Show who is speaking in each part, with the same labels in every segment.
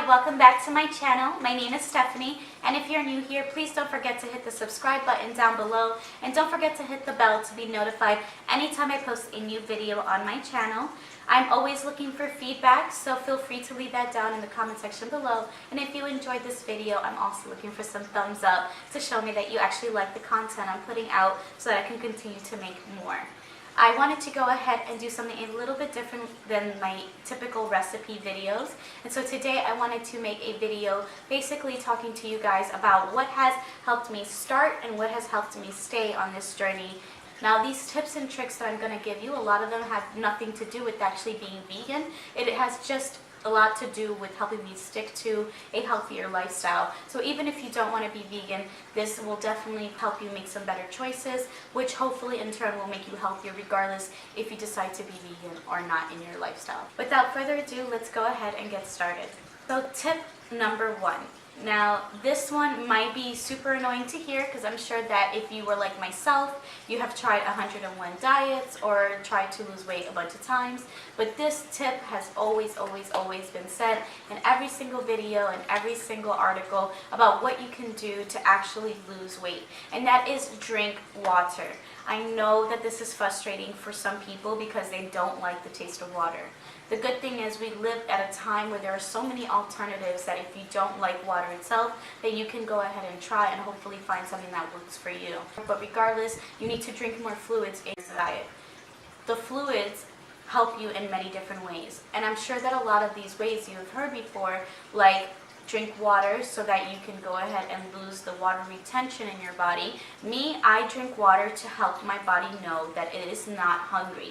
Speaker 1: welcome back to my channel. My name is Stephanie, and if you're new here, please don't forget to hit the subscribe button down below, and don't forget to hit the bell to be notified anytime I post a new video on my channel. I'm always looking for feedback, so feel free to leave that down in the comment section below. And if you enjoyed this video, I'm also looking for some thumbs up to show me that you actually like the content I'm putting out so that I can continue to make more. I wanted to go ahead and do something a little bit different than my typical recipe videos. And so today I wanted to make a video basically talking to you guys about what has helped me start and what has helped me stay on this journey. Now, these tips and tricks that I'm going to give you, a lot of them have nothing to do with actually being vegan. It has just a lot to do with helping me stick to a healthier lifestyle. So even if you don't want to be vegan, this will definitely help you make some better choices, which hopefully in turn will make you healthier regardless if you decide to be vegan or not in your lifestyle. Without further ado, let's go ahead and get started. So tip number 1. Now, this one might be super annoying to hear because I'm sure that if you were like myself, you have tried 101 diets or tried to lose weight a bunch of times. But this tip has always been said in every single video and every single article about what you can do to actually lose weight. And that is drink water. I know that this is frustrating for some people because they don't like the taste of water. The good thing is we live at a time where there are so many alternatives that if you don't like water itself, then you can go ahead and try and hopefully find something that works for you. But regardless, you need to drink more fluids in your diet. The fluids help you in many different ways. And I'm sure that a lot of these ways you have heard before, like drink water so that you can go ahead and lose the water retention in your body. Me, I drink water to help my body know that it is not hungry.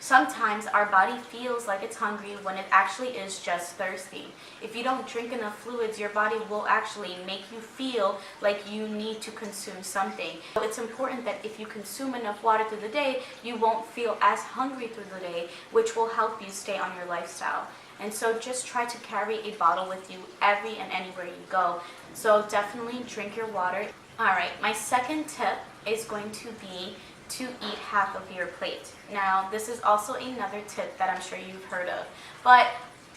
Speaker 1: Sometimes our body feels like it's hungry when it actually is just thirsty. If you don't drink enough fluids, your body will actually make you feel like you need to consume something. So it's important that if you consume enough water through the day, you won't feel as hungry through the day, which will help you stay on your lifestyle. And so just try to carry a bottle with you every and anywhere you go. So definitely drink your water. Alright, my second tip is going to be to eat half of your plate. Now, this is also another tip that I'm sure you've heard of, but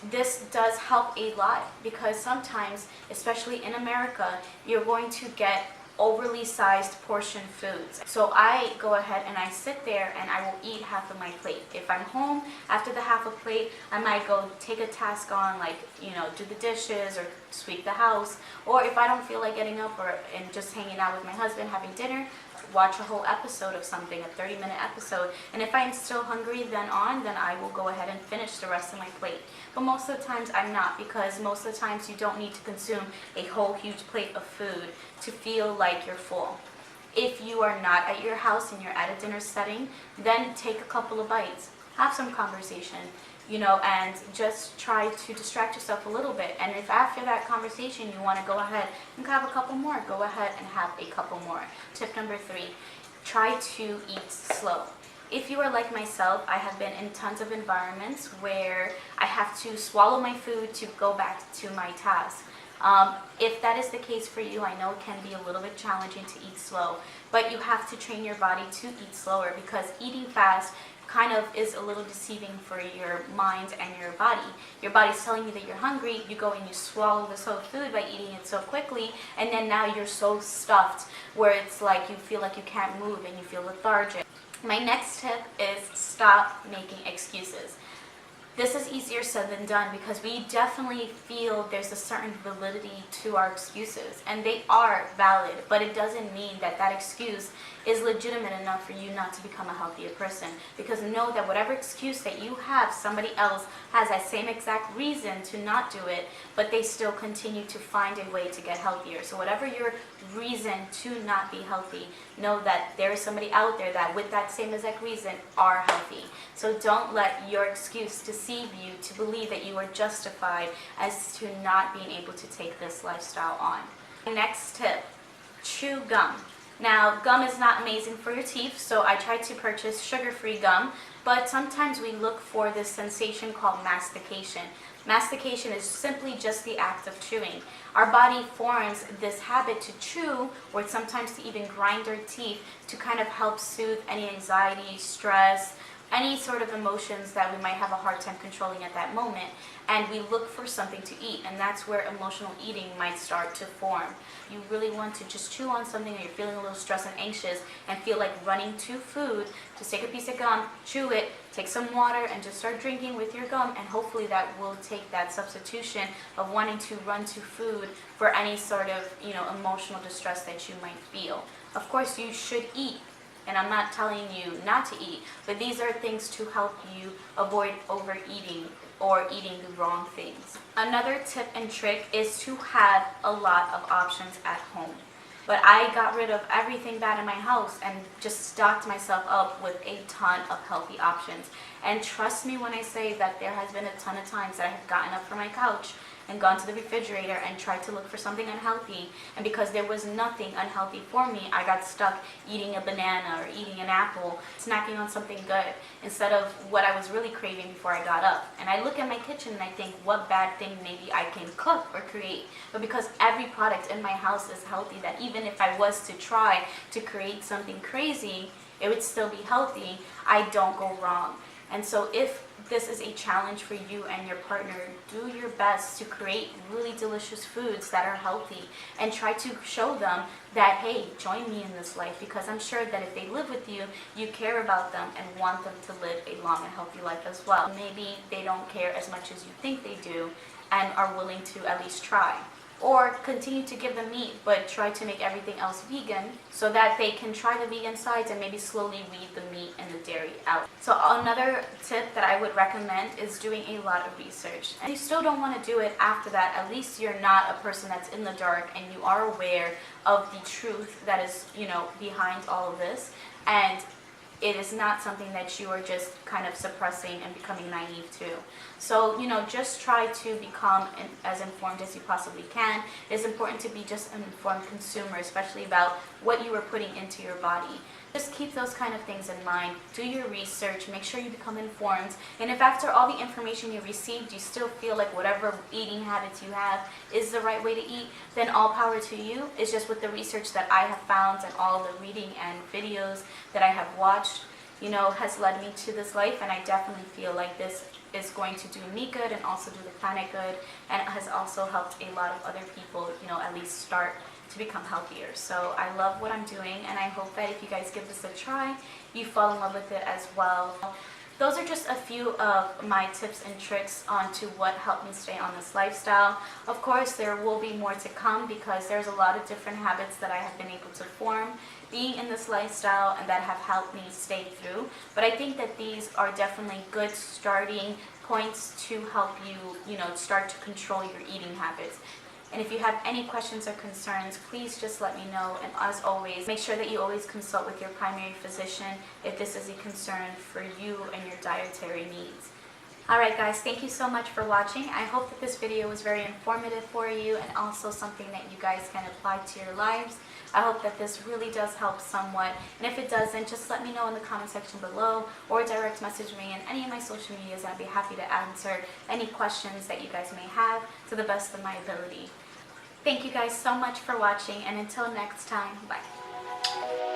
Speaker 1: this does help a lot because sometimes, especially in America, you're going to get overly sized portion foods. So I go ahead and I sit there and I will eat half of my plate. If I'm home after the half a plate, I might go take a task on, like, do the dishes or sweep the house. Or if I don't feel like getting up and just hanging out with my husband having dinner, watch a whole episode of something, a 30-minute episode. And if I'm still hungry then I will go ahead and finish the rest of my plate. But most of the times I'm not, because most of the times you don't need to consume a whole huge plate of food to feel like you're full. If you are not at your house and you're at a dinner setting, then take a couple of bites. Have some conversation, and just try to distract yourself a little bit. And if after that conversation you want to go ahead and have a couple more, go ahead and have a couple more. Tip number 3, try to eat slow. If you are like myself, I have been in tons of environments where I have to swallow my food to go back to my task. If that is the case for you, I know it can be a little bit challenging to eat slow, but you have to train your body to eat slower because eating fast kind of is a little deceiving for your mind and your body. Your body's telling you that you're hungry, you go and you swallow this whole food by eating it so quickly, and then now you're so stuffed where it's like you feel like you can't move and you feel lethargic. My next tip is stop making excuses. This is easier said than done because we definitely feel there's a certain validity to our excuses, and they are valid, but it doesn't mean that that excuse is legitimate enough for you not to become a healthier person. Because know that whatever excuse that you have, somebody else has that same exact reason to not do it, but they still continue to find a way to get healthier. So whatever your reason to not be healthy, know that there is somebody out there that with that same exact reason are healthy. So don't let your excuse deceive you to believe that you are justified as to not being able to take this lifestyle on. Next tip, chew gum. Now, gum is not amazing for your teeth, so I try to purchase sugar-free gum, but sometimes we look for this sensation called mastication. Mastication is simply just the act of chewing. Our body forms this habit to chew, or sometimes to even grind our teeth to kind of help soothe any anxiety, stress, any sort of emotions that we might have a hard time controlling at that moment, and we look for something to eat, and that's where emotional eating might start to form. You really want to just chew on something, or you're feeling a little stressed and anxious and feel like running to food, just take a piece of gum, chew it, take some water, and just start drinking with your gum, and hopefully that will take that substitution of wanting to run to food for any sort of, emotional distress that you might feel. Of course, you should eat, and I'm not telling you not to eat, but these are things to help you avoid overeating or eating the wrong things. Another tip and trick is to have a lot of options at home. But I got rid of everything bad in my house and just stocked myself up with a ton of healthy options. And trust me when I say that there has been a ton of times that I have gotten up from my couch and gone to the refrigerator and tried to look for something unhealthy, and because there was nothing unhealthy for me, I got stuck eating a banana or eating an apple, snacking on something good instead of what I was really craving before I got up. And I look at my kitchen and I think, what bad thing maybe I can cook or create? But because every product in my house is healthy, that even if I was to try to create something crazy, it would still be healthy, I don't go wrong. And so if this is a challenge for you and your partner, do your best to create really delicious foods that are healthy, and try to show them that, hey, join me in this life, because I'm sure that if they live with you, you care about them and want them to live a long and healthy life as well. Maybe they don't care as much as you think they do and are willing to at least try. Or continue to give them meat, but try to make everything else vegan so that they can try the vegan sides and maybe slowly weed the meat and the dairy out. So another tip that I would recommend is doing a lot of research. And if you still don't want to do it after that, at least you're not a person that's in the dark and you are aware of the truth that is, behind all of this. And it is not something that you are just kind of suppressing and becoming naive to. So, just try to become as informed as you possibly can. It's important to be just an informed consumer, especially about what you are putting into your body. Just keep those kind of things in mind. Do your research, make sure you become informed. And if after all the information you received, you still feel like whatever eating habits you have is the right way to eat, then all power to you. It's just with the research that I have found and all the reading and videos that I have watched, has led me to this life. And I definitely feel like this is going to do me good and also do the planet good, and it has also helped a lot of other people, at least start to become healthier. So I love what I'm doing, and I hope that if you guys give this a try, you fall in love with it as well. Those are just a few of my tips and tricks onto what helped me stay on this lifestyle. Of course, there will be more to come because there's a lot of different habits that I have been able to form being in this lifestyle and that have helped me stay through. But I think that these are definitely good starting points to help you, start to control your eating habits. And if you have any questions or concerns, please just let me know. And as always, make sure that you always consult with your primary physician if this is a concern for you and your dietary needs. Alright guys, thank you so much for watching. I hope that this video was very informative for you and also something that you guys can apply to your lives. I hope that this really does help somewhat. And if it doesn't, just let me know in the comment section below or direct message me in any of my social medias. I'd be happy to answer any questions that you guys may have to the best of my ability. Thank you guys so much for watching, and until next time, bye.